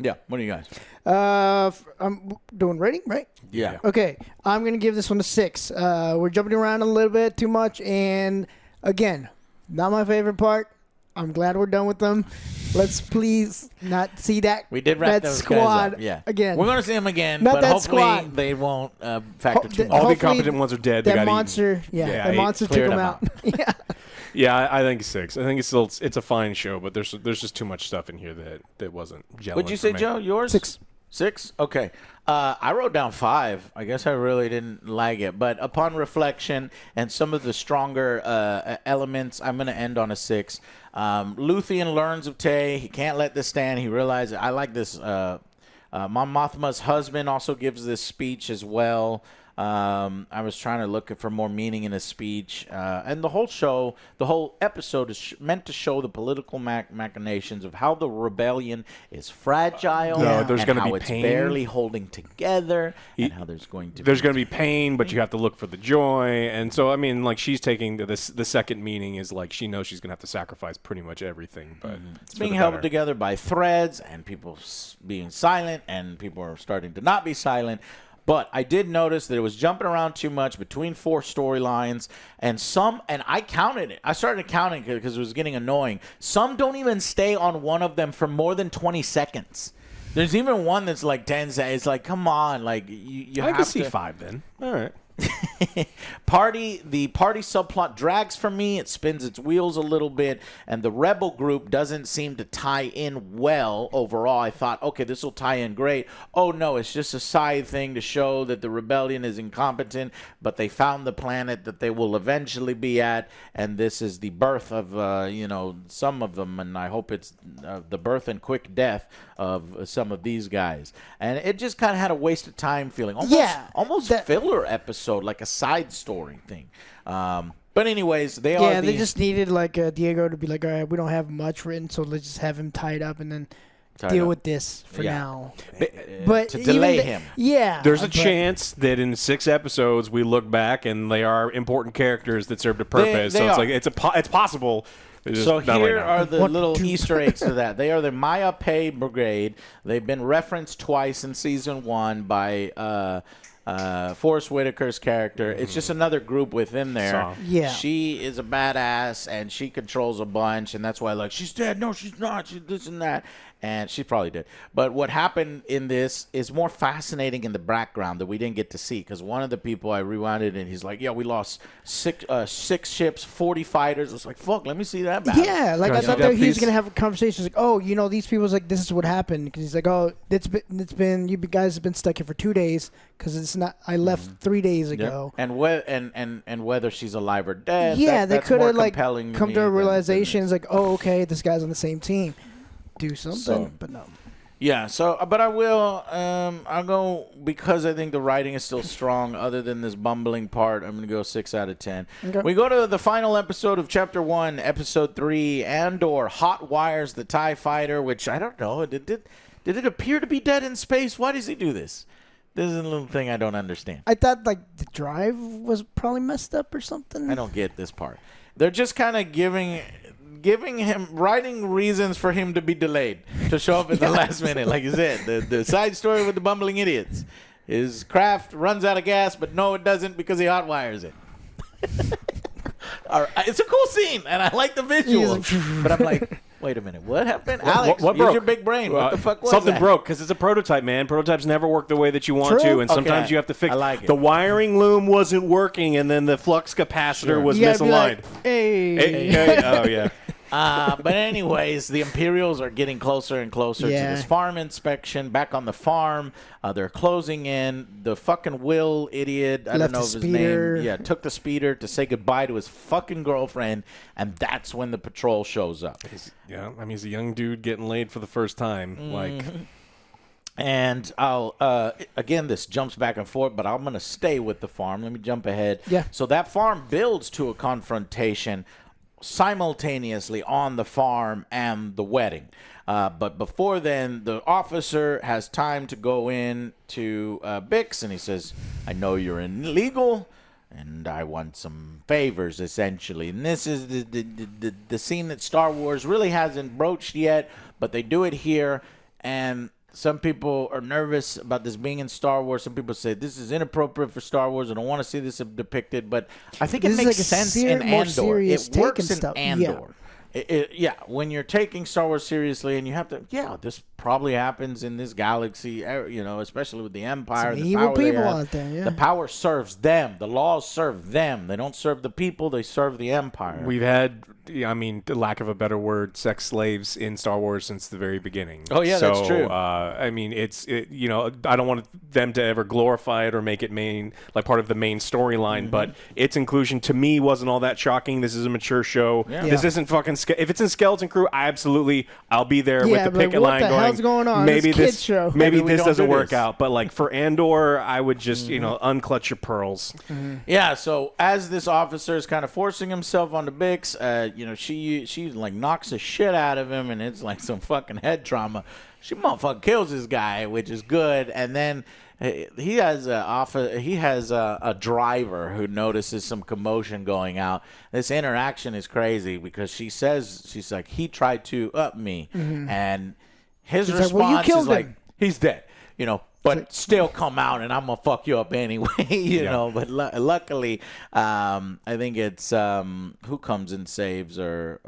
Yeah, what do you guys? I'm doing rating, right? Yeah. Okay, I'm going to give this one a 6. We're jumping around a little bit too much, and again, not my favorite part. I'm glad we're done with them. Let's please not see that. We did wrap that those squad guys up. again. We're going to see them again, not but that hopefully squad. they won't factor too much. All the competent ones are dead. That they got monster, eaten. that monster took them out. Yeah. Yeah, I think 6. I think it's a fine show, but there's just too much stuff in here that wasn't gelling. What'd you say, Joe? Yours? 6. 6? Okay. I wrote down 5. I guess I really didn't like it. But upon reflection and some of the stronger elements, I'm going to end on a 6. Luthien learns of Tay. He can't let this stand. He realizes, I like this. Mon Mothma's husband also gives this speech as well. I was trying to look for more meaning in his speech. And the whole episode is meant to show the political machinations of how the rebellion is fragile, there's and gonna how be it's pain. barely holding together, and how there's going to be pain, but you have to look for the joy. And so, I mean, like, she's taking the second meaning is like she knows she's gonna have to sacrifice pretty much everything, but it's being held together by threads, and people being silent, and people are starting to not be silent. But I did notice that it was jumping around too much between 4 storylines, and I counted it. I started counting because it was getting annoying. Some don't even stay on one of them for more than 20 seconds. There's even one that's like 10 seconds. It's like, come on, like you have to see 5 then. All right. The party subplot drags for me. It spins its wheels a little bit, and the rebel group doesn't seem to tie in well overall. I thought, okay, this will tie in great. Oh no, it's just a side thing to show that the rebellion is incompetent, but they found the planet that they will eventually be at, and this is the birth of some of them, and I hope it's the birth and quick death of some of these guys. And it just kind of had a waste of time feeling, almost filler episode, like a side story thing. But anyways, they just needed like Diego to be like, all right, we don't have much written, so let's just have him tied up and then deal with this for now. But to delay him. There's a chance that in 6 episodes we look back and they are important characters that served a purpose. It's possible. So here are the little Easter eggs to that. They are the Maya Pei Brigade. They've been referenced twice in season 1 by Forrest Whitaker's character. It's just another group within there. She is a badass, and she controls a bunch, and that's why, like, she's dead. No, she's not. She's this and that. And she probably did. But what happened in this is more fascinating in the background that we didn't get to see, because one of the people I rewinded, and he's like, we lost 6 ships, 40 fighters. I was like, fuck, let me see that battle. Yeah, like I thought that he was going to have a conversation. Like, oh, these people's like, this is what happened. Because he's like, oh, it's been you guys have been stuck here for 2 days because it's not. I left 3 days ago. And whether she's alive or dead. Yeah, they could have like come to a realization. It's like, oh, okay, this guy's on the same team. Do something, but no. Yeah, but I will. I'll go because I think the writing is still strong. Other than this bumbling part, I'm gonna go 6 out of 10. Okay. We go to the final episode of Chapter 1, Episode 3. Andor hot wires the TIE fighter, which I don't know. Did it appear to be dead in space? Why does he do this? This is a little thing I don't understand. I thought like the drive was probably messed up or something. I don't get this part. They're just kind of giving him writing reasons for him to be delayed, to show up at the last minute, like you said. The side story with the bumbling idiots. His craft runs out of gas, but no, it doesn't, because he hot wires it. All right. It's a cool scene, and I like the visuals. But I'm like, wait a minute, what happened? Alex, what use broke? Your big brain. What the fuck was something that? broke, because it's a prototype, man. Prototypes never work the way that you want to, and sometimes you have to fix. I like it. The wiring loom wasn't working, and then the flux capacitor was misaligned. Like, hey. Oh yeah. But anyways, the Imperials are getting closer and closer to this farm inspection. Back on the farm, they're closing in. The fucking Will idiot, I don't know his name. Took the speeder to say goodbye to his fucking girlfriend, and that's when the patrol shows up. He's a young dude getting laid for the first time. And I'll again, this jumps back and forth, but I'm gonna stay with the farm. Let me jump ahead. So that farm builds to a confrontation simultaneously on the farm and the wedding. But before then, the officer has time to go in to Bix, and he says, I know you're illegal, and I want some favors, essentially. And this is the scene that Star Wars really hasn't broached yet, but they do it here, and some people are nervous about this being in Star Wars. Some people say this is inappropriate for Star Wars. I don't want to see this depicted, but I think it makes sense in Andor. It works in Andor. When you're taking Star Wars seriously, and you have to, this probably happens in this galaxy, especially with the Empire. Some evil people out there, The power serves them. The laws serve them. They don't serve the people. They serve the Empire. We've had, the lack of a better word, sex slaves in Star Wars since the very beginning. Oh, yeah, that's true. I don't want them to ever glorify it or make it part of the main storyline, but its inclusion to me wasn't all that shocking. This is a mature show. This isn't fucking... If it's in Skeleton Crew, I'll be there with the picket line going, hell's going on? Maybe It's this kids show. Maybe we this don't doesn't do work this. out. But like for Andor, I would just unclutch your pearls. Yeah, so as this officer is kind of forcing himself on the Bix, she like knocks the shit out of him, and it's like some fucking head trauma. She motherfucking kills this guy, which is good, and then he has a driver who notices some commotion going out. This interaction is crazy because she's like, he tried to up me, and his He's like, response well, you killed is like, him. he's dead, but still come out and I'm gonna fuck you up anyway, know. But luckily, I think it's who comes and saves her.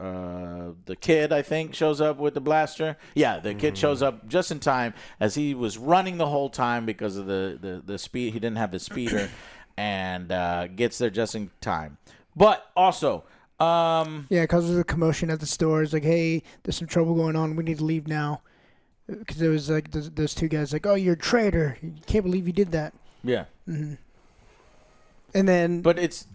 The kid, I think, shows up with the blaster. Yeah, the kid shows up just in time as he was running the whole time because of the speed. He didn't have the speeder, and gets there just in time. But also, Yeah, because of the commotion at the stores. Like, hey, there's some trouble going on. We need to leave now. Because there was like those two guys like, oh, you're a traitor. You can't believe you did that. yeah. And then, But it's.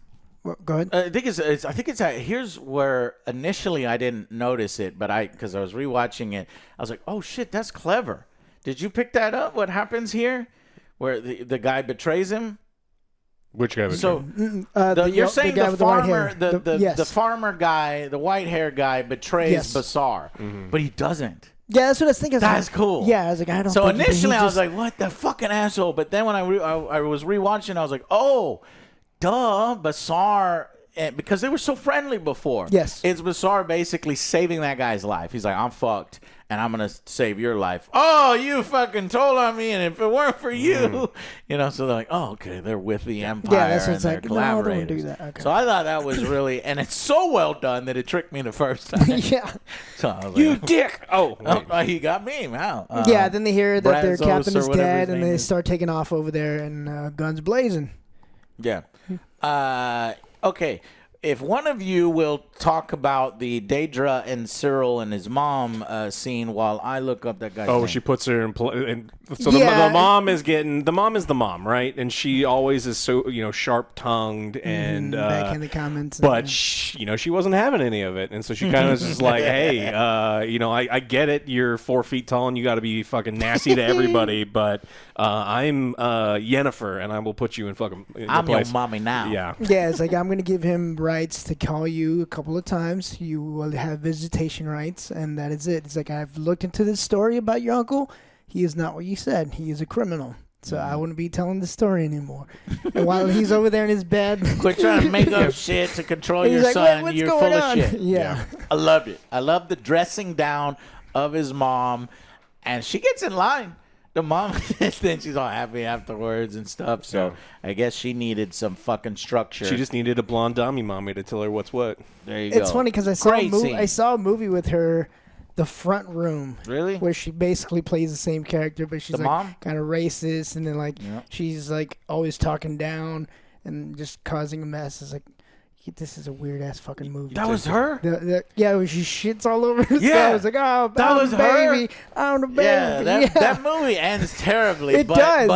go ahead. I think here's where initially I didn't notice it, but because I was rewatching it, I was like, oh shit, that's clever. Did you pick that up? What happens here, where the guy betrays him? Which guy? So The you're saying guy the with the white farmer, hair. Yes. the farmer guy, the white hair guy betrays Yes. Basar, but he doesn't. Yeah, that's what I was thinking. That's cool. Yeah, I was like, I don't. So think he initially I was just- like, what the fucking asshole? But then when I was rewatching, I was like, oh, duh, Basar. Because they were so friendly before. Yes. It's Basar basically saving that guy's life. He's like, I'm fucked, and I'm going to save your life. Oh, you fucking told on me, and if it weren't for you, so they're like, oh, okay, they're with the Empire, Yeah, that's what and it's they're like, no, don't collaborators. do that. Okay. So I thought that was really, and it's so well done that it tricked me the first time. yeah. So I was You like, dick! Oh, oh, he got me, wow. Yeah, then they hear that their Brazos captain or is whatever dead, his and name they is. start taking off over there, and guns blazing. Yeah. Okay. If one of you will talk about the Daedra and Cyril and his mom scene while I look up that guy's name. she puts her in. So Yeah. the mom is the mom, right? And she always is so sharp tongued and. Backhanded comments. But she wasn't having any of it, and so she kind of was just like, "Hey, I get it. You're 4 feet tall and you got to be fucking nasty to everybody, but I'm Yennefer, and I will put you in fucking. I'm your place." mommy now. Yeah. Yeah, it's like, I'm going to give him rights to call you a couple of times. You will have visitation rights, and that is it. It's like, I've looked into this story about your uncle. He is not what you said. He is a criminal. So I wouldn't be telling the story anymore. And while he's over there in his bed. Quit trying to make up shit to control he's your like, son. what's You're going full on? of shit. Yeah. I loved it. I love the dressing down of his mom, and she gets in line. The mom, then she's all happy afterwards and stuff. So I guess she needed some fucking structure. She just needed a blonde dummy mommy to tell her what's what. There you go. It's funny because I saw Great scene. I saw a movie with her, The Front Room. Really? Where she basically plays the same character, but she's The like mom? kind of racist, and then like she's like always talking down and just causing a mess. It's like, this is a weird ass fucking movie. That was her? Yeah, where she shits all over herself. Yeah. I was like, oh, That I'm was a her? baby. I'm a baby. Yeah, that movie ends terribly. It does.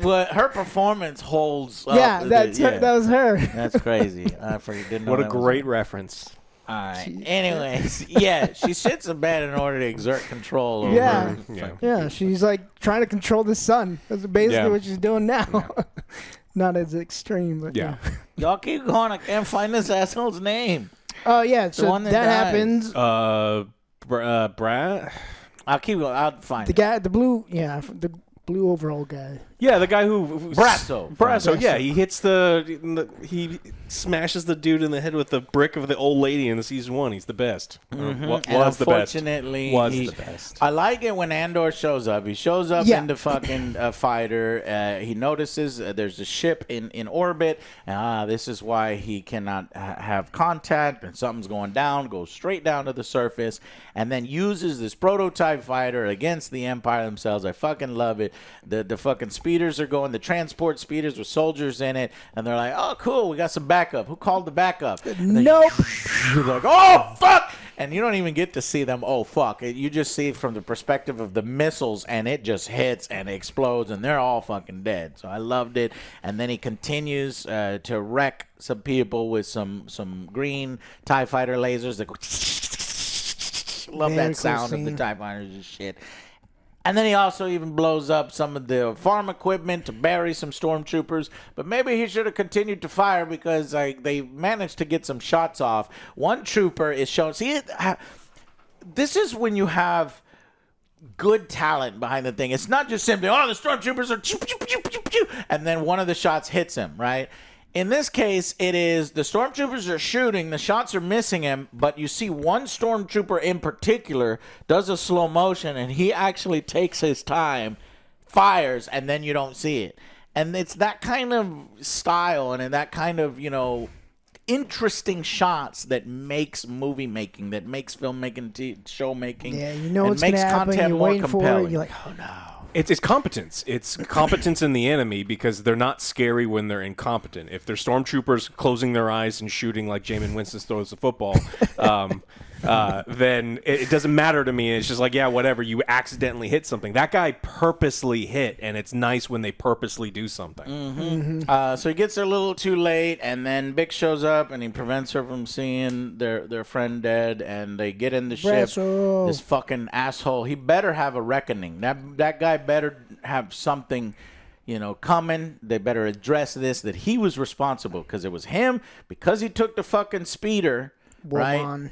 But her performance holds up. Yeah, that's her, that was her. That's crazy. I didn't know What a that was great reference. All right. Anyways, yeah, she shits in bed in order to exert control over. Yeah. Yeah. Yeah, she's like trying to control the sun. That's basically Yeah. what she's doing now. Not as extreme, but Yeah. Y'all keep going. I can't find this asshole's name. Oh yeah, so one that, that dies. happens. Brad. I'll keep going. I'll find The it. guy, the blue overall guy. Yeah, the guy who Brasso. Brasso. Yeah, he hits he smashes the dude in the head with the brick of the old lady in the season 1. He's the best. And Was the best. unfortunately, Was the best. I like it when Andor shows up. He shows up Yeah. in the fucking fighter. He notices there's a ship in orbit. This is why he cannot have contact, and something's going down. Goes straight down to the surface, and then uses this prototype fighter against the Empire themselves. I fucking love it. The fucking speeders are going. The transport speeders with soldiers in it, and they're like, "Oh, cool, we got some backup." Who called the backup? And then Nope. you're like, oh, fuck! And you don't even get to see them, oh, fuck. You just see it from the perspective of the missiles, and it just hits and explodes, and they're all fucking dead. So I loved it. And then he continues to wreck some people with some green TIE fighter lasers that go... Love Very that cool sound of scene. the TIE fighters and shit. And then he also even blows up some of the farm equipment to bury some stormtroopers. But maybe he should have continued to fire because they managed to get some shots off. One trooper is shown. See, this is when you have good talent behind the thing. It's not just simply, oh, the stormtroopers are pew, pew, pew, pew, pew, and then one of the shots hits him, right? In this case, it is the stormtroopers are shooting, the shots are missing him, but you see one stormtrooper in particular does a slow motion, and he actually takes his time, fires, and then you don't see it. And it's that kind of style and that kind of, interesting shots that makes movie making, that makes filmmaking, show making, Yeah, you know and what's going makes to happen. content You're more waiting compelling. for it. You're like, oh, no. It's competence. It's competence in the enemy because they're not scary when they're incompetent. If they're stormtroopers closing their eyes and shooting like Jamin Winston throws the football, then it doesn't matter to me. It's just like, yeah, whatever. You accidentally hit something. That guy purposely hit, and it's nice when they purposely do something. Mm-hmm. So he gets there a little too late, and then Bix shows up, and he prevents her from seeing their friend dead, and they get in the ship. Brasso. This fucking asshole. He better have a reckoning. That guy better have something, coming. They better address this, that he was responsible, because it was him, because he took the fucking speeder, right?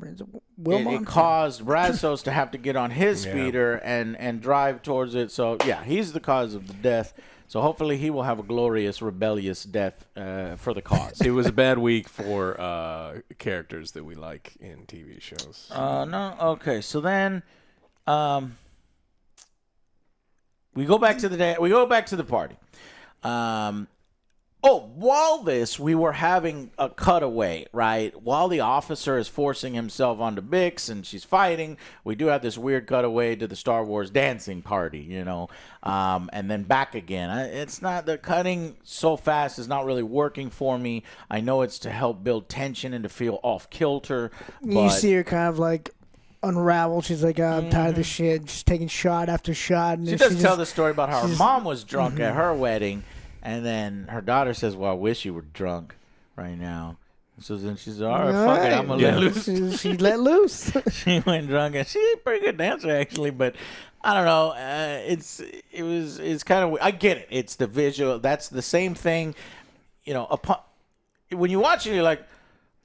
It caused Brazos to have to get on his speeder and drive towards it. So, yeah, he's the cause of the death. So hopefully he will have a glorious, rebellious death for the cause. It was a bad week for characters that we like in TV shows. No, okay. So then, we go back to the day. We go back to the party. While we were having a cutaway, right? While the officer is forcing himself onto Bix and she's fighting, we do have this weird cutaway to the Star Wars dancing party, and then back again. It's not, the cutting so fast is not really working for me. I know it's to help build tension and to feel off kilter. You see her kind of like unravel. She's like, I'm tired of this shit. Just taking shot after shot. And she does tell the story about how her mom was drunk at her wedding. And then her daughter says, well, I wish you were drunk right now. So then she's all right, fuck it, I'm going to let loose. She let loose. She went drunk, and she's a pretty good dancer, actually. But I don't know. It's kind of, I get it. It's the visual. That's the same thing. When you watch it, you're like,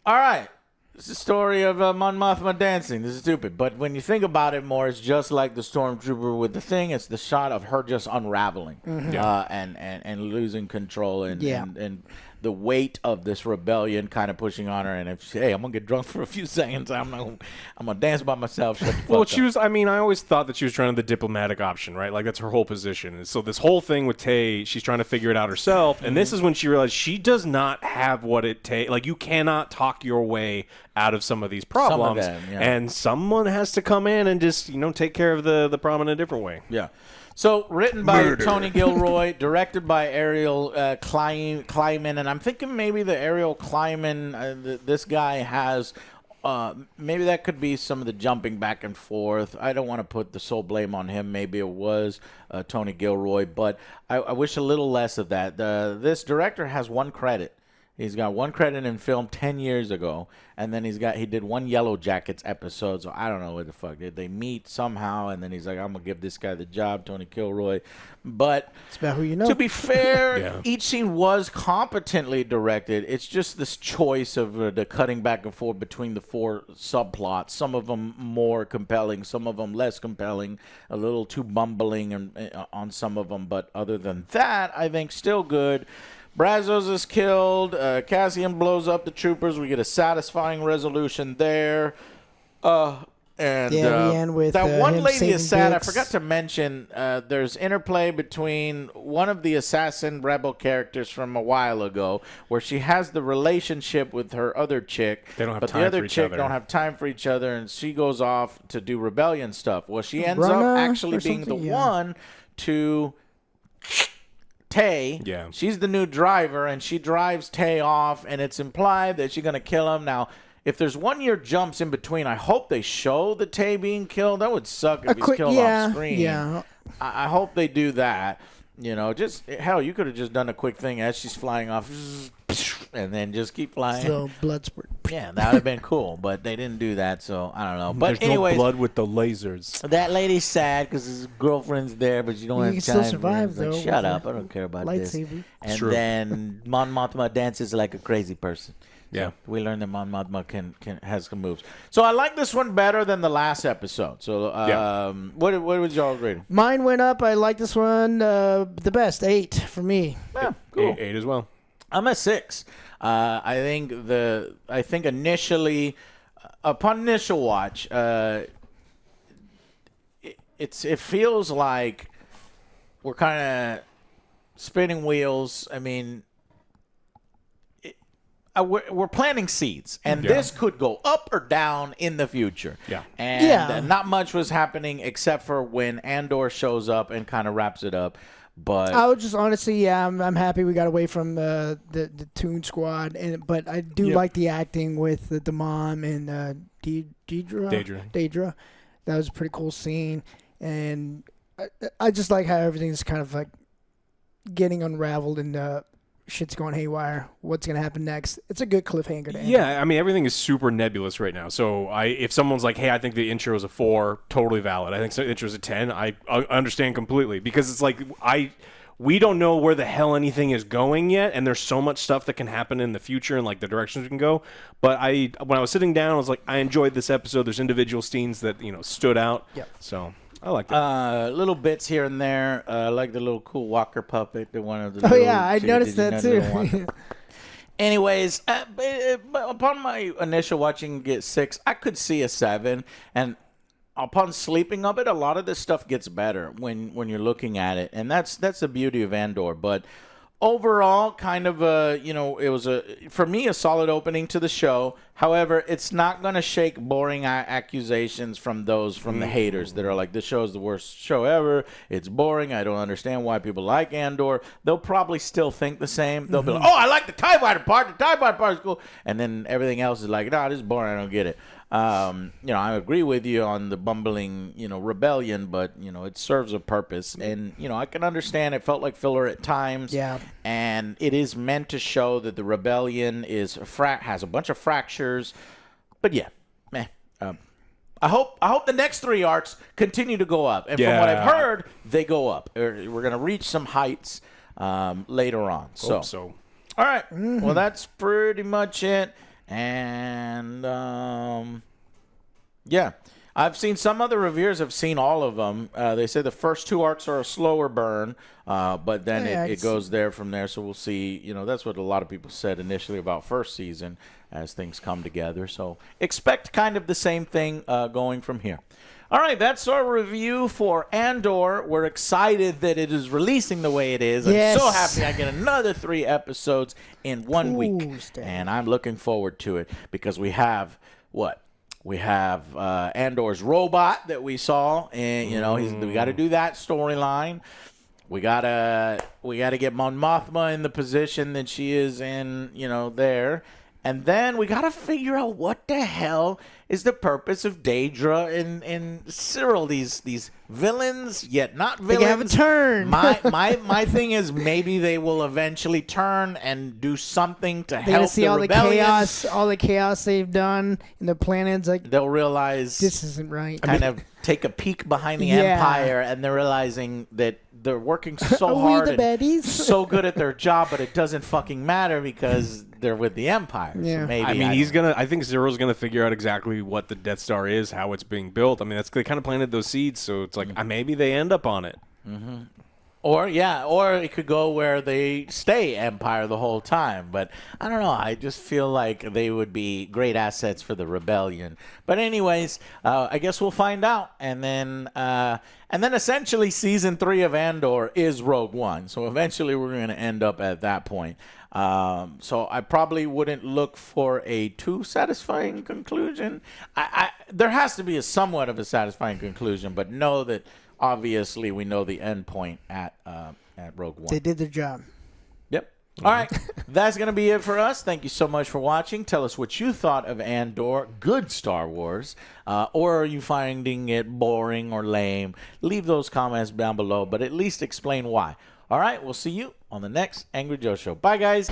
all right, it's the story of Mon Mothma dancing. This is stupid. But when you think about it more, it's just like the stormtrooper with the thing. It's the shot of her just unraveling and losing control and the weight of this rebellion kind of pushing on her. And if she, hey, I'm going to get drunk for a few seconds. I'm going to dance by myself. Shut the fuck up. She was, I always thought that she was trying the diplomatic option, right? Like, that's her whole position. And so this whole thing with Tay, she's trying to figure it out herself. And this is when she realized she does not have what it takes. Like, you cannot talk your way out of some of these problems. Some of them, yeah. And someone has to come in and just, take care of the problem in a different way. Yeah. So, written by Tony Gilroy, directed by Ariel Kleiman, and I'm thinking maybe the Ariel Kleiman, this guy has, maybe that could be some of the jumping back and forth. I don't want to put the sole blame on him. Maybe it was Tony Gilroy, but I wish a little less of that. This director has one credit. He's got one credit in film 10 years ago, and then he did one Yellow Jackets episode, so I don't know what the fuck. Did they meet somehow, and then he's like, I'm going to give this guy the job, Tony Gilroy. But it's about who you know. To be fair, each scene was competently directed. It's just this choice of the cutting back and forth between the four subplots. Some of them more compelling, some of them less compelling, a little too bumbling on some of them. But other than that, I think still good. Brazos is killed. Cassian blows up the troopers. We get a satisfying resolution there. We end with that one lady is sad. I forgot to mention there's interplay between one of the assassin rebel characters from a while ago where she has the relationship with her other chick. They don't have but time the other for each chick other. don't have time for each other, and she goes off to do rebellion stuff. Well, she ends up actually being the one to Tay. Yeah. She's the new driver, and she drives Tay off, and it's implied that she's going to kill him. Now, if there's 1 year jumps in between, I hope they show the Tay being killed. That would suck if he's killed off screen. Yeah. I hope they do that. Just hell, you could have just done a quick thing as she's flying off. and then just keep flying. So blood spurt. Yeah, that would have been cool, but they didn't do that, so I don't know. But There's anyways, no blood with the lasers. that lady's sad because his girlfriend's there, but you don't have You time. can still survive, for it. It's like, though, shut with up! I don't care about this. lightsaber. And True. then Mon Mothma dances like a crazy person. Yeah. So we learned that Mon Mothma has some moves. So I like this one better than the last episode. So what was y'all's rating? Mine went up. I like this one the best. 8 for me. Yeah, cool. 8 as well. I'm at 6. I think initially, upon initial watch, it feels like we're kind of spinning wheels. I mean, we're planting seeds, and this could go up or down in the future. Yeah. And not much was happening except for when Andor shows up and kind of wraps it up. But I would just honestly, I'm happy we got away from the Toon Squad, but I do like the acting with the mom and Daedra. That was a pretty cool scene, and I just like how everything's kind of like getting unraveled and shit's going haywire. What's gonna happen next? It's a good cliffhanger to end. Yeah, I mean everything is super nebulous right now. So if someone's like, "Hey, I think the intro is a 4," totally valid. I think the intro is a 10. I understand completely because it's like we don't know where the hell anything is going yet, and there's so much stuff that can happen in the future and like the directions we can go. But when I was sitting down, I was like, I enjoyed this episode. There's individual scenes that stood out. Yeah. So I liked it. Little bits here and there, like the little cool Walker puppet. One of the I noticed that too. Anyways, upon my initial watching, get 6. I could see a 7, and upon sleeping of it, a lot of this stuff gets better when you're looking at it, and that's the beauty of Andor. But overall, kind of it was for me a solid opening to the show. However, it's not going to shake boring accusations from the haters that are like, this show is the worst show ever. It's boring. I don't understand why people like Andor. They'll probably still think the same. They'll be like, oh, I like the TIE Fighter part. The TIE Fighter part is cool. And then everything else is like, nah, this is boring. I don't get it. I agree with you on the bumbling, rebellion, but, it serves a purpose. And, I can understand it felt like filler at times. Yeah. And it is meant to show that the rebellion has a bunch of fractures. But yeah, I hope the next 3 arcs continue to go up. And from what I've heard, they go up. We're going to reach some heights later on. Hope so. All right. Well, that's pretty much it. And I've seen some other reviewers have seen all of them. They say the first 2 arcs are a slower burn, but then it goes there from there. So we'll see. That's what a lot of people said initially about first season as things come together. So expect kind of the same thing going from here. All right, that's our review for Andor. We're excited that it is releasing the way it is. Yes. I'm so happy I get another 3 episodes in 1 week. And I'm looking forward to it because we have what? We have Andor's robot that we saw, and we got to do that storyline. We gotta get Mon Mothma in the position that she is in, there, and then we gotta figure out what the hell is the purpose of Daedra and Cyril, these villains yet not villains. They have a turn. my thing is maybe they will eventually turn and do something to They help see the all rebellion. all the chaos they've done in the planets. Like, They'll realize this isn't right. kind of take a peek behind the Yeah. Empire, and they're realizing that they're working so We hard the and baddies. so good at their job, but it doesn't fucking matter because they're with the Empire. Yeah. So maybe I think Zero's gonna figure out exactly what the Death Star is, how it's being built. I mean, they kind of planted those seeds, so it's like maybe they end up on it. Or it could go where they stay Empire the whole time. But I don't know. I just feel like they would be great assets for the rebellion. But anyways, I guess we'll find out. And then essentially season 3 of Andor is Rogue One. So eventually we're going to end up at that point. So I probably wouldn't look for a too satisfying conclusion. There has to be a somewhat of a satisfying conclusion, but know that obviously we know the end point at Rogue One. They did their job. Yep. All right. That's going to be it for us. Thank you so much for watching. Tell us what you thought of Andor, good Star Wars, or are you finding it boring or lame? Leave those comments down below, but at least explain why. All right. We'll see you on the next Angry Joe Show. Bye, guys.